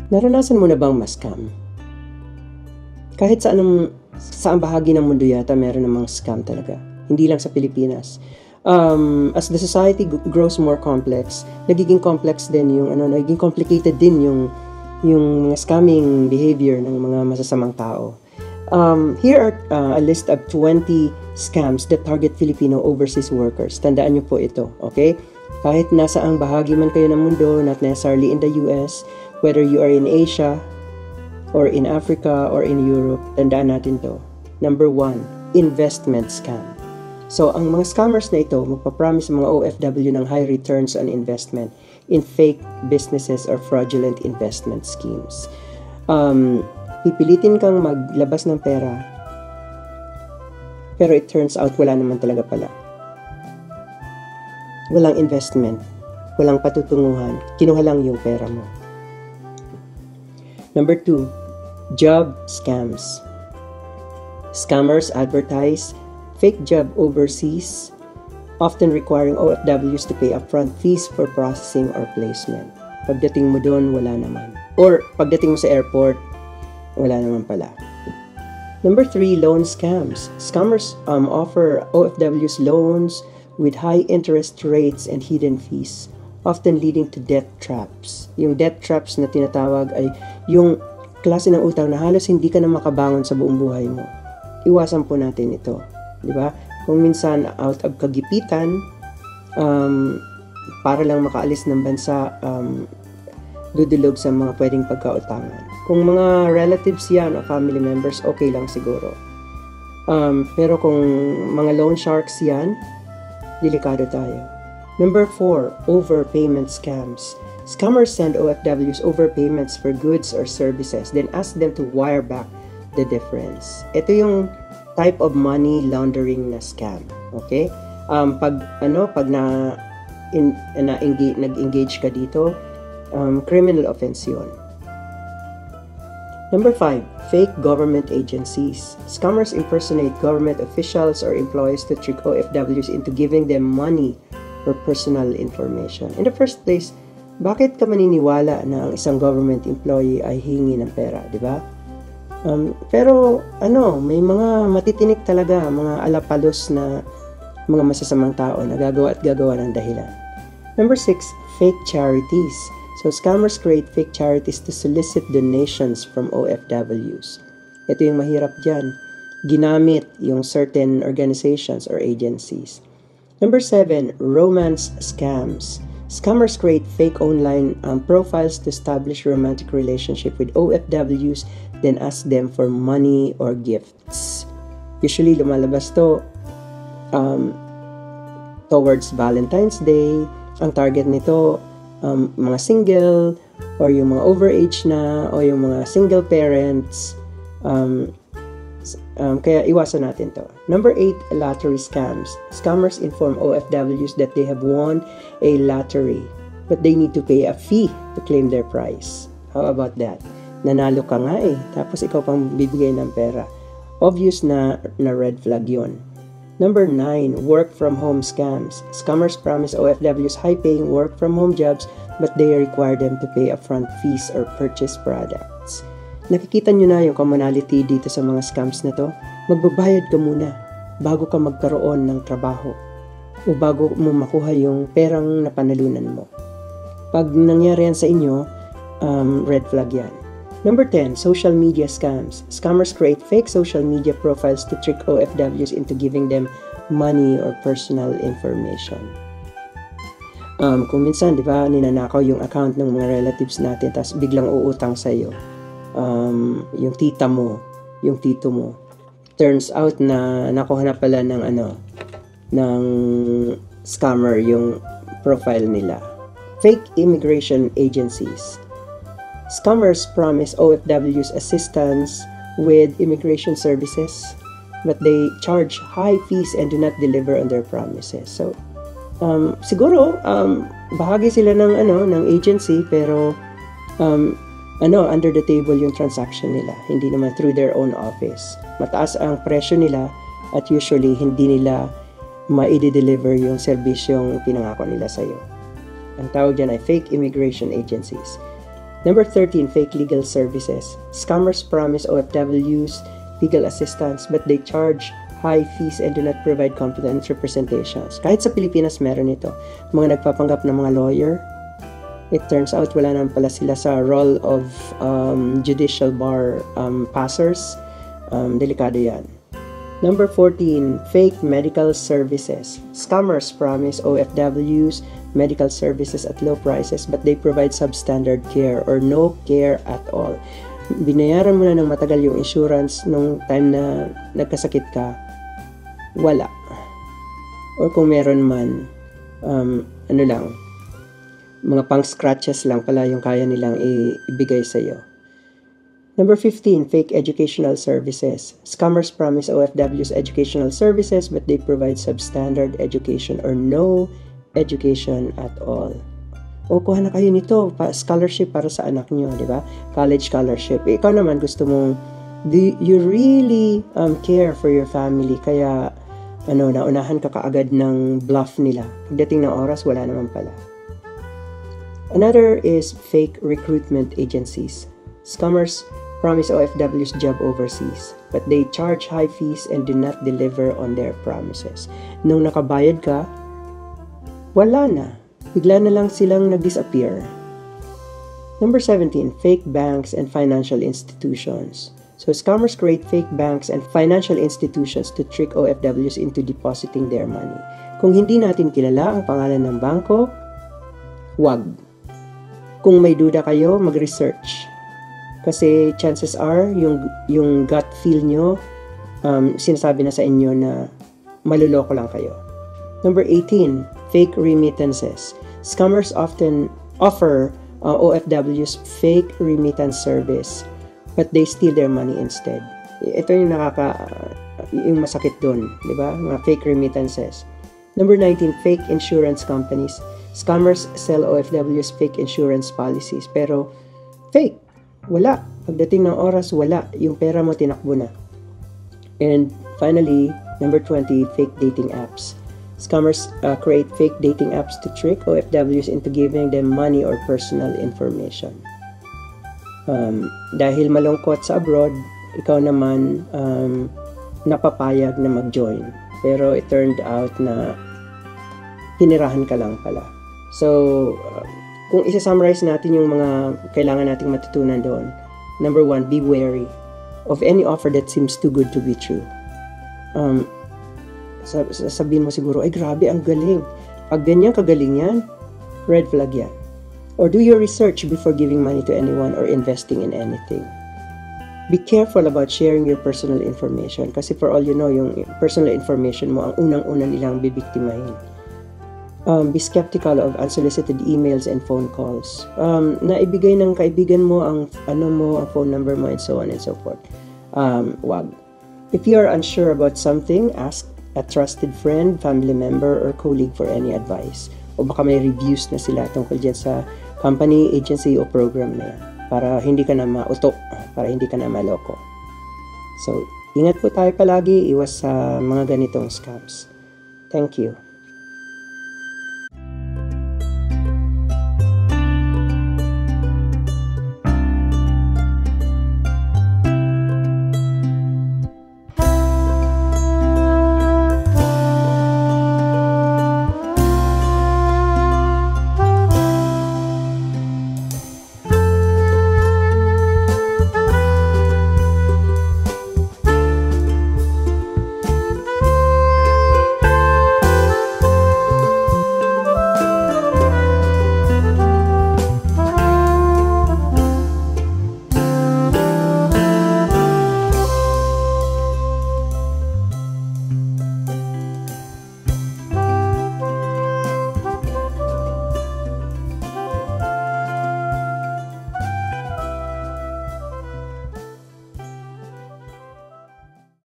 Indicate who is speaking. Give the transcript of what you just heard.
Speaker 1: Naranasan mo na bang ma-scam? Kahit saan bahagi ng mundo yata meron namang scam talaga. Hindi lang sa Pilipinas. As the society grows more complex, nagiging complex din nagiging complicated din yung mga scamming behavior ng mga masasamang tao. Here are a list of 20 scams that target Filipino overseas workers. Tandaan niyo po ito, okay? Kahit nasa ang bahagi man kayo ng mundo, not necessarily in the US, whether you are in Asia, or in Africa, or in Europe, tandaan natin to. Number 1, investment scam. So, ang mga scammers na ito, magpapromise sa mga OFW ng high returns on investment in fake businesses or fraudulent investment schemes. Pipilitin kang maglabas ng pera, pero it turns out wala naman talaga pala. Walang investment, walang patutunguhan, kinuha lang yung pera mo. Number 2, job scams. Scammers advertise fake job overseas, often requiring OFWs to pay upfront fees for processing or placement. Pagdating mo doon, wala naman. Or pagdating mo sa airport, wala naman pala. Number 3, loan scams. Scammers offer OFWs loans with high interest rates and hidden fees, often leading to debt traps. Yung debt traps na tinatawag ay yung klase ng utang na halos hindi ka na makabangon sa buong buhay mo. Iwasan po natin ito. Di ba? Kung minsan out of kagipitan, para lang makaalis ng bansa, dudulog sa mga pwedeng pagkautangan. Kung mga relatives yan o family members, okay lang siguro. Pero kung mga loan sharks yan, delikado tayo. Number 4, overpayment scams. Scammers send OFWs overpayments for goods or services, then ask them to wire back the difference. Ito yung type of money laundering na scam. Okay? Pag nag-engage ka dito, criminal offense yun. Number 5, fake government agencies. Scammers impersonate government officials or employees to trick OFWs into giving them money or personal information. In the first place, bakit ka maniniwala na ang isang government employee ay hingi ng pera, di ba? Pero may mga matitinik talaga, mga alapalos na mga masasamang tao na gagawa ng dahilan. Number 6, fake charities. So scammers create fake charities to solicit donations from OFWs. Ito yung mahirap dyan. Ginamit yung certain organizations or agencies. Number 7, romance scams. Scammers create fake online profiles to establish romantic relationship with OFWs, then ask them for money or gifts. Usually, lumalabas to towards Valentine's Day. Ang target nito, mga single, or yung mga overage na, o yung mga single parents. Kaya iwasan natin to. Number 8, lottery scams. Scammers inform OFWs that they have won a lottery, but they need to pay a fee to claim their prize. How about that? Nanalo ka nga tapos ikaw pang bibigay ng pera. Obvious na red flag yun. Number 9, work from home scams. Scammers promise OFWs high-paying work from home jobs, but they require them to pay upfront fees or purchase products. Nakikita nyo na yung commonality dito sa mga scams na to. Magbabayad ka muna bago ka magkaroon ng trabaho o bago mo makuha yung perang napanalunan mo. Pag nangyari yan sa inyo, red flag yan. Number 10, social media scams. Scammers create fake social media profiles to trick OFWs into giving them money or personal information. Kung minsan, di ba, ninanakaw yung account ng mga relatives natin tapos biglang uutang sa'yo. Yung tita mo, yung tito mo. Turns out na nakuha na pala ng scammer yung profile nila. Fake immigration agencies. Scammers promise OFWs assistance with immigration services, but they charge high fees and do not deliver on their promises. So, siguro bahagi sila ng agency, pero under the table yung transaction nila, hindi naman through their own office. Mataas ang presyo nila at usually hindi nila ma-deliver yung serbisyong pinangako nila sa'yo. Ang tawag dyan ay fake immigration agencies. Number 13, fake legal services. Scammers promise OFWs legal assistance but they charge high fees and do not provide competent representations. Kahit sa Pilipinas meron ito. Mga nagpapanggap ng mga lawyer, it turns out wala naman pala sila sa role of judicial bar passers. Delikado yan. Number 14, fake medical services. Scammers promise OFWs medical services at low prices but they provide substandard care or no care at all. Binayaran mo na ng matagal yung insurance nung time na nagkasakit ka, wala. Or kung meron man, ano lang, mga pang scratches lang pala yung kaya nilang ibigay sa iyo. Number 15, fake educational services. Scammers promise OFWs educational services but they provide substandard education or no education at all. O kuha na kayo nito, scholarship para sa anak nyo, di ba? College scholarship. Ikaw naman gusto mong, do you really care for your family? Kaya, naunahan ka kaagad ng bluff nila. Pagdating ng oras, wala naman pala. Another is fake recruitment agencies. Scammers promise OFWs job overseas, but they charge high fees and do not deliver on their promises. Nung nakabayad ka, wala na. Bigla na lang silang nag-disappear. Number 17, fake banks and financial institutions. So scammers create fake banks and financial institutions to trick OFWs into depositing their money. Kung hindi natin kilala ang pangalan ng bangko, wag. Kung may duda kayo, mag-research. Kasi chances are, yung gut feel nyo, sinasabi na sa inyo na maluloko lang kayo. Number 18, fake remittances. Scammers often offer OFWs fake remittance service, but they steal their money instead. Ito yung yung masakit dun, di ba? Mga fake remittances. Number 19, fake insurance companies. Scammers sell OFWs fake insurance policies, pero fake. Wala. Pagdating ng oras, wala. Yung pera mo tinakbo na. And finally, number 20, fake dating apps. Scammers create fake dating apps to trick OFWs into giving them money or personal information. Dahil malungkot sa abroad, ikaw naman napapayag na mag-join. Pero it turned out na pinirahan ka lang pala. So, kung isa-summarize natin yung mga kailangan nating matutunan doon. Number 1, be wary of any offer that seems too good to be true. Sabihin mo siguro, ay grabe, ang galing. Pag ganyan kagaling yan, red flag yan. Or do your research before giving money to anyone or investing in anything. Be careful about sharing your personal information kasi for all you know, yung personal information mo ang unang-unang nilang bibiktimahin. Be skeptical of unsolicited emails and phone calls. Naibigay ng kaibigan mo ang ang phone number mo and so on and so forth. Wag. If you are unsure about something, ask a trusted friend, family member, or colleague for any advice. O baka may reviews na sila tungkol dyan sa company, agency, o program na yan. Para hindi ka na mautok, para hindi ka na maloko. So, ingat po tayo palagi, iwas sa mga ganitong scams. Thank you.